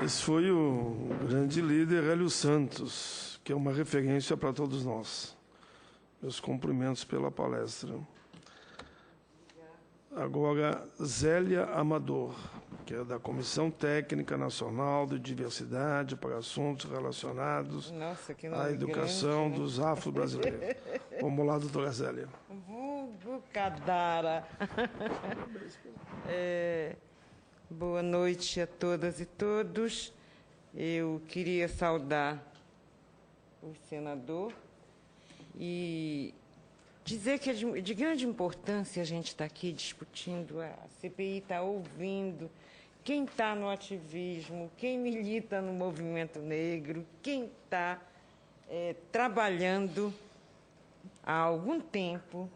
Esse foi o grande líder Hélio Santos, que é uma referência para todos nós. Meus cumprimentos pela palestra. Agora, Zélia Amador, que é da Comissão Técnica Nacional de Diversidade para Assuntos Relacionados à Educação grande, né? dos Afro-Brasileiros. Vamos lá, doutora Zélia. Vulgo Cadara. Boa noite a todas e todos. Eu queria saudar o senador e dizer que é de grande importância a gente estar aqui discutindo, a CPI está ouvindo quem está no ativismo, quem milita no movimento negro, quem está trabalhando há algum tempo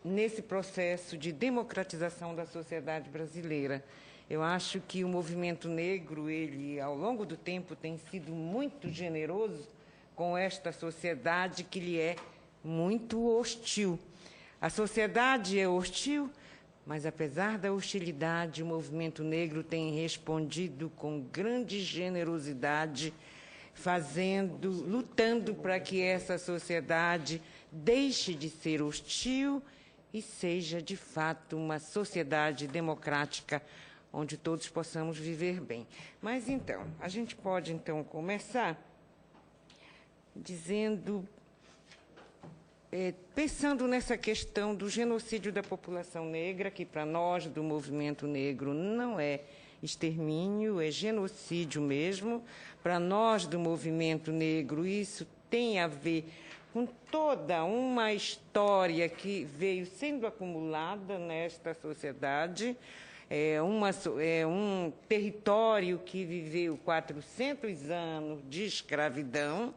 nesse processo de democratização da sociedade brasileira. Eu acho que o movimento negro, ele, ao longo do tempo, tem sido muito generoso com esta sociedade que lhe é muito hostil. A sociedade é hostil, mas, apesar da hostilidade, o movimento negro tem respondido com grande generosidade, lutando para que essa sociedade deixe de ser hostil e seja, de fato, uma sociedade democrática onde todos possamos viver bem. Mas, então, a gente pode, então, começar dizendo, pensando nessa questão do genocídio da população negra, que para nós do movimento negro não é extermínio, é genocídio mesmo. Para nós do movimento negro, isso tem a ver com toda uma história que veio sendo acumulada nesta sociedade. É um território que viveu 400 anos de escravidão,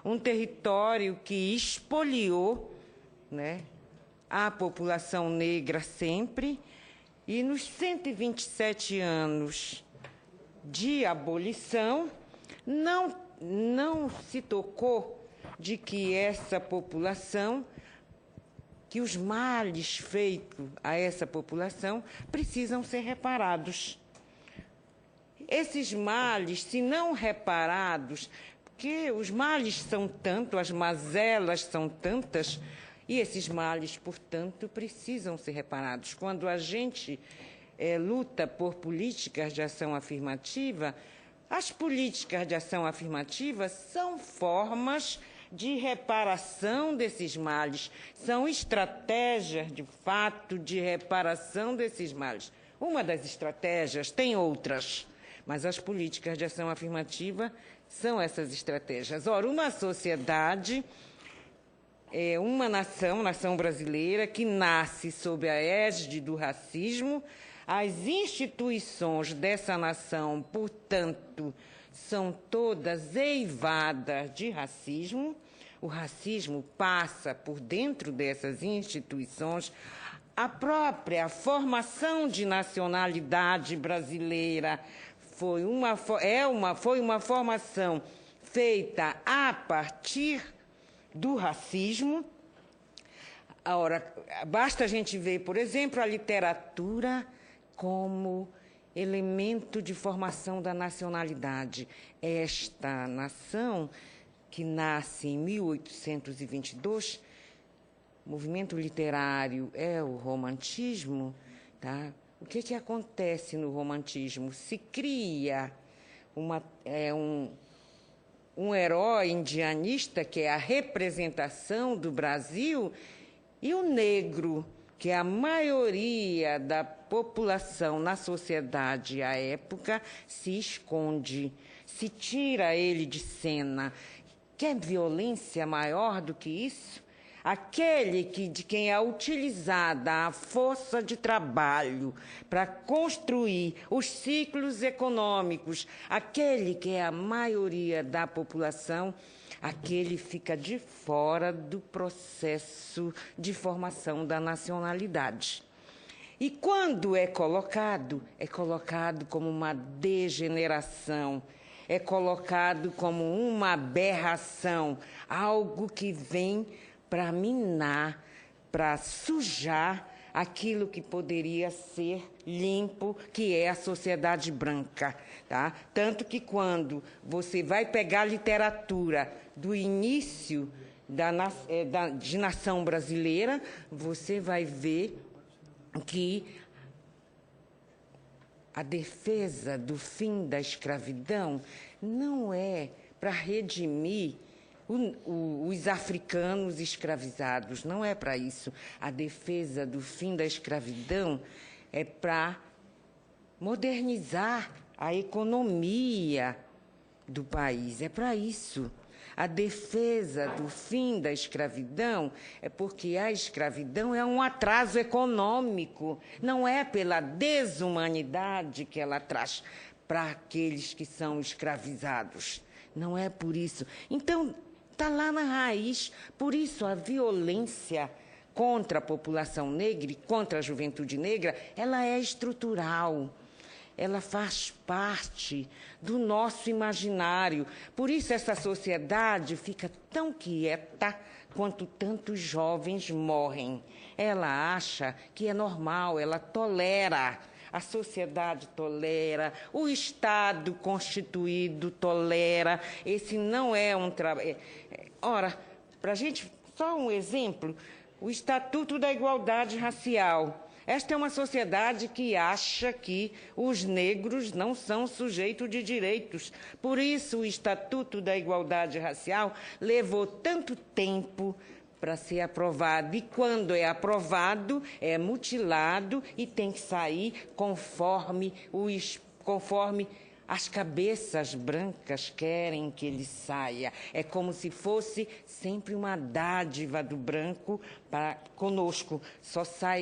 um território que expoliou, né, a população negra sempre, e nos 127 anos de abolição, não se tocou de que essa população, que os males feitos a essa população precisam ser reparados. Esses males, se não reparados, porque os males são tantos, as mazelas são tantas, e esses males, portanto, precisam ser reparados. Quando a gente luta por políticas de ação afirmativa, as políticas de ação afirmativa são formas de reparação desses males, são estratégias, de fato, de reparação desses males. Uma das estratégias, tem outras, mas as políticas de ação afirmativa são essas estratégias. Ora, uma sociedade, uma nação brasileira, que nasce sob a égide do racismo, as instituições dessa nação, portanto, são todas eivadas de racismo. O racismo passa por dentro dessas instituições. A própria formação de nacionalidade brasileira foi uma formação feita a partir do racismo. Ora, basta a gente ver, por exemplo, a literatura como elemento de formação da nacionalidade. Esta nação, que nasce em 1822, o movimento literário é o romantismo, tá? O que acontece no romantismo? Se cria um herói indianista, que é a representação do Brasil, e o negro, que é a maioria da população na sociedade à época, se esconde, se tira ele de cena. Quer violência maior do que isso? Aquele de quem é utilizada a força de trabalho para construir os ciclos econômicos, aquele que é a maioria da população, aquele fica de fora do processo de formação da nacionalidade. E quando é colocado como uma degeneração, é colocado como uma aberração, algo que vem para minar, para sujar aquilo que poderia ser limpo, que é a sociedade branca. Tá? Tanto que quando você vai pegar a literatura do início de nação brasileira, você vai ver que a defesa do fim da escravidão não é para redimir os africanos escravizados, não é para isso. A defesa do fim da escravidão é para modernizar a economia do país, é para isso. A defesa do fim da escravidão é porque a escravidão é um atraso econômico, não é pela desumanidade que ela traz para aqueles que são escravizados. Não é por isso. Então, está lá na raiz. Por isso, a violência contra a população negra e contra a juventude negra, ela é estrutural. Ela faz parte do nosso imaginário. Por isso, essa sociedade fica tão quieta quanto tantos jovens morrem. Ela acha que é normal, ela tolera. A sociedade tolera, o Estado constituído tolera. Esse não é um trabalho. Ora, para a gente, só um exemplo, o Estatuto da Igualdade Racial. Esta é uma sociedade que acha que os negros não são sujeitos de direitos. Por isso, o Estatuto da Igualdade Racial levou tanto tempo para ser aprovado. E quando é aprovado, é mutilado e tem que sair conforme as cabeças brancas querem que ele saia. É como se fosse sempre uma dádiva do branco para conosco.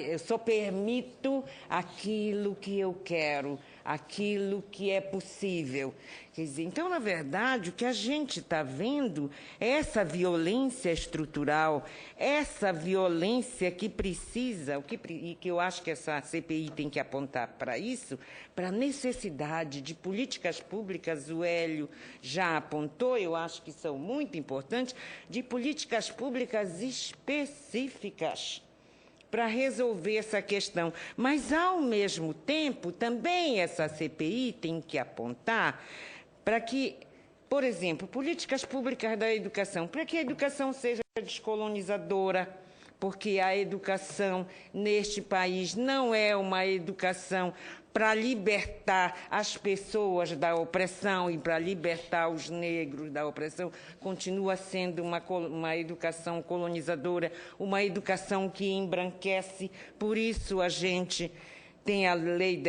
Eu só permito aquilo que eu quero, aquilo que é possível. Quer dizer, então, na verdade, o que a gente está vendo é essa violência estrutural, essa violência que precisa, e que eu acho que essa CPI tem que apontar para isso, para a necessidade de políticas públicas, o Hélio já apontou, eu acho que são muito importantes, de políticas públicas específicas para resolver essa questão. Mas, ao mesmo tempo, também essa CPI tem que apontar para que, por exemplo, políticas públicas da educação, para que a educação seja descolonizadora, porque a educação neste país não é uma educação para libertar as pessoas da opressão e para libertar os negros da opressão, continua sendo uma educação colonizadora, uma educação que embranquece. Por isso a gente tem a lei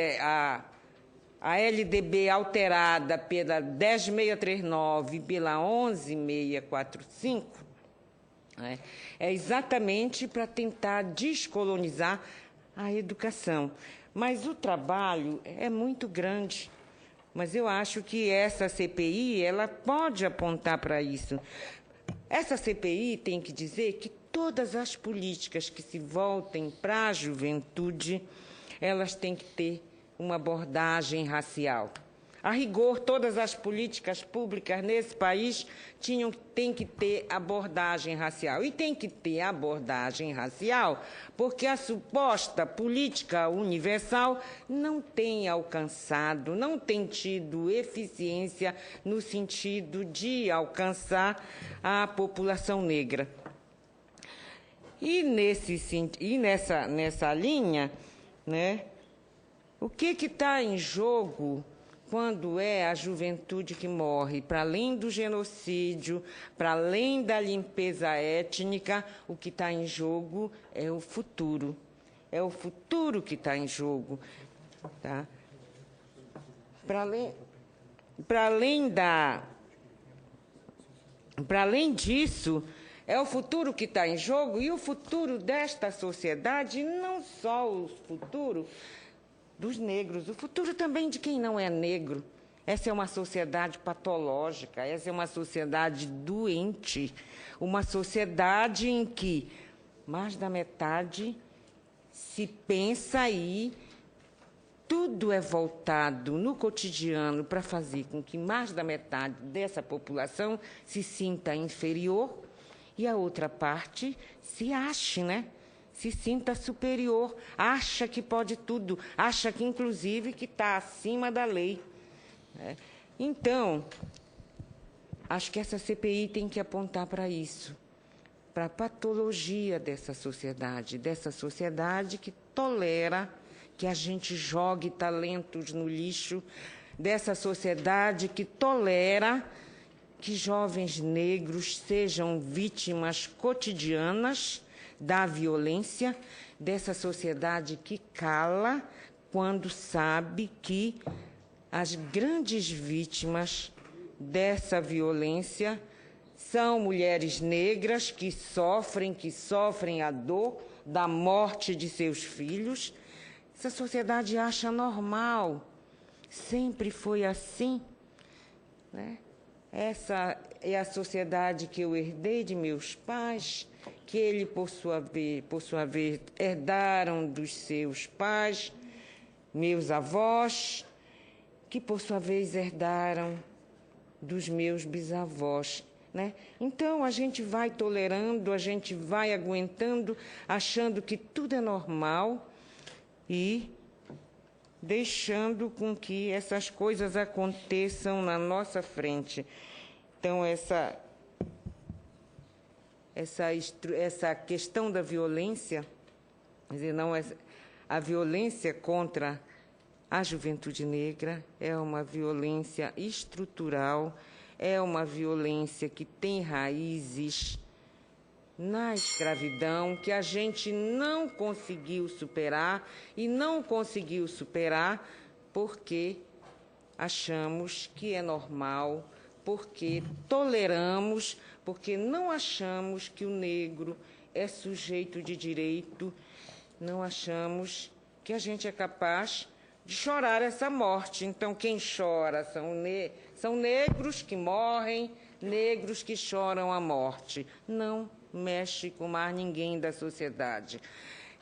a LDB alterada pela 10.639 e pela 11.645, né? É exatamente para tentar descolonizar a educação. Mas o trabalho é muito grande. Mas eu acho que essa CPI ela pode apontar para isso. Essa CPI tem que dizer que todas as políticas que se voltem para a juventude, elas têm que ter uma abordagem racial. A rigor, todas as políticas públicas nesse país têm que ter abordagem racial. E tem que ter abordagem racial porque a suposta política universal não tem alcançado, não tem tido eficiência no sentido de alcançar a população negra. E nessa linha, né, o que está em jogo quando é a juventude que morre? Para além do genocídio, para além da limpeza étnica, o que está em jogo é o futuro. É o futuro que está em jogo. Tá? Para além disso, é o futuro que está em jogo e o futuro desta sociedade, não só o futuro dos negros, o futuro também de quem não é negro. Essa é uma sociedade patológica, essa é uma sociedade doente, uma sociedade em que mais da metade se pensa aí, tudo é voltado no cotidiano para fazer com que mais da metade dessa população se sinta inferior e a outra parte se ache, né? se sinta superior, acha que pode tudo, acha que, inclusive, que está acima da lei. Então, acho que essa CPI tem que apontar para isso, para a patologia dessa sociedade que tolera que a gente jogue talentos no lixo, dessa sociedade que tolera que jovens negros sejam vítimas cotidianas da violência, dessa sociedade que cala quando sabe que as grandes vítimas dessa violência são mulheres negras que sofrem a dor da morte de seus filhos. Essa sociedade acha normal, sempre foi assim, né? Essa é a sociedade que eu herdei de meus pais, que eles, por sua vez, herdaram dos seus pais, meus avós, que, por sua vez, herdaram dos meus bisavós, né? Então, a gente vai tolerando, a gente vai aguentando, achando que tudo é normal e deixando com que essas coisas aconteçam na nossa frente. Então, essa questão da violência, quer dizer, não é a violência contra a juventude negra é uma violência estrutural, é uma violência que tem raízes na escravidão, que a gente não conseguiu superar, e não conseguiu superar porque achamos que é normal, porque toleramos, porque não achamos que o negro é sujeito de direito, não achamos que a gente é capaz de chorar essa morte. Então, quem chora são negros que morrem, negros que choram a morte. Não mexe com mais ninguém da sociedade.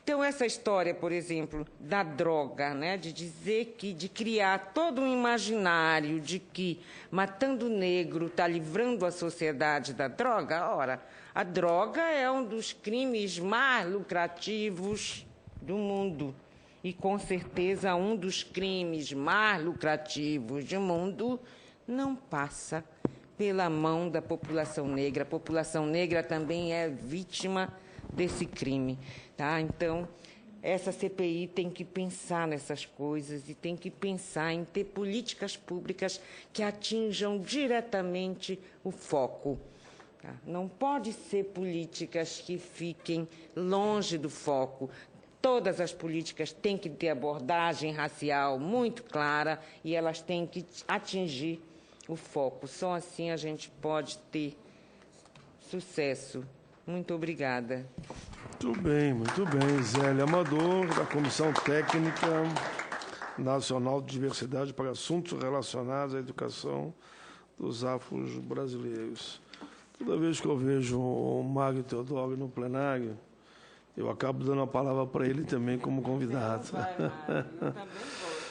Então, essa história, por exemplo, da droga, né, de dizer que, de criar todo um imaginário de que matando o negro está livrando a sociedade da droga, ora, a droga é um dos crimes mais lucrativos do mundo. E, com certeza, um dos crimes mais lucrativos do mundo não passa pela mão da população negra. A população negra também é vítima desse crime. Tá? Então, essa CPI tem que pensar nessas coisas e tem que pensar em ter políticas públicas que atinjam diretamente o foco. Tá? Não pode ser políticas que fiquem longe do foco. Todas as políticas têm que ter abordagem racial muito clara e elas têm que atingir o foco. Só assim a gente pode ter sucesso. Muito obrigada. Muito bem. Zélia Amador, da Comissão Técnica Nacional de Diversidade para Assuntos Relacionados à Educação dos Afro-Brasileiros. Toda vez que eu vejo o Mário Teodoro no plenário, eu acabo dando a palavra para ele também como convidado. Vai, Mário. Eu também vou.